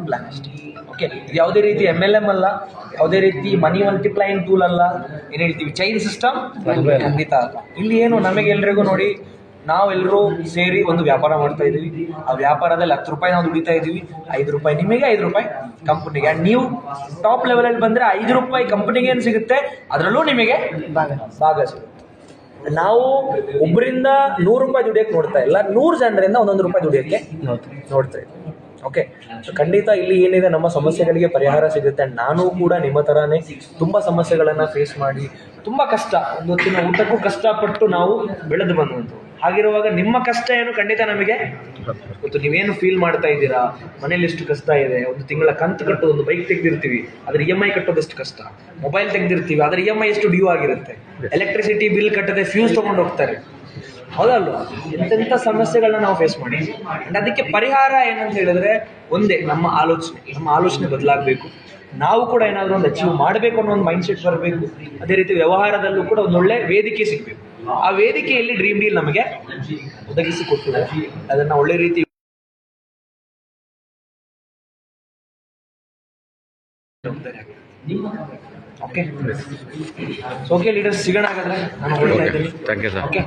Plan ಅಷ್ಟೇ. Okay, ಇದು ಯಾವುದೇ ರೀತಿ MLM ಅಲ್ಲ, ಯಾವುದೇ ರೀತಿ ಮನಿ ಮಲ್ಟಿಪ್ಲೈಯಿಂಗ್ ಟೂಲ್ ಅಲ್ಲ. ಏನು ಹೇಳ್ತೀವಿ, ಚೈನ್ ಸಿಸ್ಟಮ್ ಖಂಡಿತ ಅಲ್ಲ. ಇಲ್ಲಿ ಏನು ನಮಗೆಲ್ರಿಗೂ ನೋಡಿ, ನಾವೆಲ್ಲರೂ ಸೇರಿ ಒಂದು ವ್ಯಾಪಾರ ಮಾಡ್ತಾ ಇದ್ದೀವಿ. ಆ ವ್ಯಾಪಾರದಲ್ಲಿ 10 ರೂಪಾಯಿ ನಾವು ದುಡಿತಾ ಇದ್ದೀವಿ, 5 ರೂಪಾಯಿ ನಿಮಗೆ, 5 ರೂಪಾಯಿ ಕಂಪನಿಗೆ. ಆ್ಯಂಡ್ ನೀವು ಟಾಪ್ ಲೆವೆಲಲ್ಲಿ ಬಂದರೆ 5 ರೂಪಾಯಿ ಕಂಪನಿಗೆ ಏನು ಸಿಗುತ್ತೆ, ಅದರಲ್ಲೂ ನಿಮಗೆ ಭಾಗ ಸಿಗುತ್ತೆ. ನಾವು ಒಬ್ಬರಿಂದ 100 ರೂಪಾಯಿ ದುಡಿಯೋಕ್ಕೆ ನೋಡ್ತಾ ಇಲ್ಲ, 100 ಜನರಿಂದ 1 ರೂಪಾಯಿ ದುಡಿಯೋಕ್ಕೆ ನೋಡ್ತಾ ಇದ್ದೀವಿ. ಓಕೆ, ಸೊ ಖಂಡಿತ ಇಲ್ಲಿ ಏನಿದೆ, ನಮ್ಮ ಸಮಸ್ಯೆಗಳಿಗೆ ಪರಿಹಾರ ಸಿಗುತ್ತೆ. ನಾನು ಕೂಡ ನಿಮ್ಮ ಥರನೇ ತುಂಬ ಸಮಸ್ಯೆಗಳನ್ನು ಫೇಸ್ ಮಾಡಿ, ತುಂಬ ಕಷ್ಟ, ಒಂದು ಹೊತ್ತಿನ ಊಟಕ್ಕೂ ಕಷ್ಟಪಟ್ಟು ನಾವು ಬೆಳೆದು ಬಂದಂಥವು. ಹಾಗಿರುವಾಗ ನಿಮ್ಮ ಕಷ್ಟ ಏನು ಖಂಡಿತ ನಮಗೆ ಗೊತ್ತು. ನೀವೇನು ಫೀಲ್ ಮಾಡ್ತಾ ಇದ್ದೀರಾ, ಮನೇಲಿ ಎಷ್ಟು ಕಷ್ಟ ಇದೆ, ಒಂದು ತಿಂಗಳ ಕಂತು ಕಟ್ಟೋದು, ಒಂದು ಬೈಕ್ ತೆಗೆದಿರ್ತೀವಿ ಅದ್ರ EMI ಕಟ್ಟೋದಷ್ಟು ಕಷ್ಟ, ಮೊಬೈಲ್ ತೆಗೆದಿರ್ತೀವಿ ಅದ್ರ EMI ಎಷ್ಟು ಡ್ಯೂ ಆಗಿರುತ್ತೆ, ಎಲೆಕ್ಟ್ರಿಸಿಟಿ ಬಿಲ್ ಕಟ್ಟದೆ ಫ್ಯೂಸ್ ತೊಗೊಂಡು ಹೋಗ್ತಾರೆ, ಹೌದಲ್ವಾ? ಎಂತೆಂಥ ಸಮಸ್ಯೆಗಳನ್ನ ನಾವು ಫೇಸ್ ಮಾಡಿ. ಅದಕ್ಕೆ ಪರಿಹಾರ ಏನಂತ ಹೇಳಿದ್ರೆ ಒಂದೇ, ನಮ್ಮ ಆಲೋಚನೆ ಬದಲಾಗಬೇಕು. ನಾವು ಕೂಡ ಏನಾದರೂ ಒಂದು ಅಚೀವ್ ಮಾಡಬೇಕು ಅನ್ನೋ ಒಂದು ಮೈಂಡ್ ಸೆಟ್ ಬರಬೇಕು. ಅದೇ ರೀತಿ ವ್ಯವಹಾರದಲ್ಲೂ ಕೂಡ ಒಂದೊಳ್ಳೆ ವೇದಿಕೆ ಸಿಗಬೇಕು. ಆ ವೇದಿಕೆಯಲ್ಲಿ ಡ್ರೀಮ್ ಡೀಲ್ ನಮಗೆ ಒದಗಿಸಿ ಕೊಟ್ಟಿದೆ. ಅದನ್ನು ಒಳ್ಳೆ ರೀತಿ ಓಕೆ ಲೀಡರ್ಸ್ ಸಿಗೋಣ ಹಾಗಾದ್ರೆ. ನಾನು ಹೊರಡ್ತಾ ಇದ್ದೀನಿ. ಓಕೆ.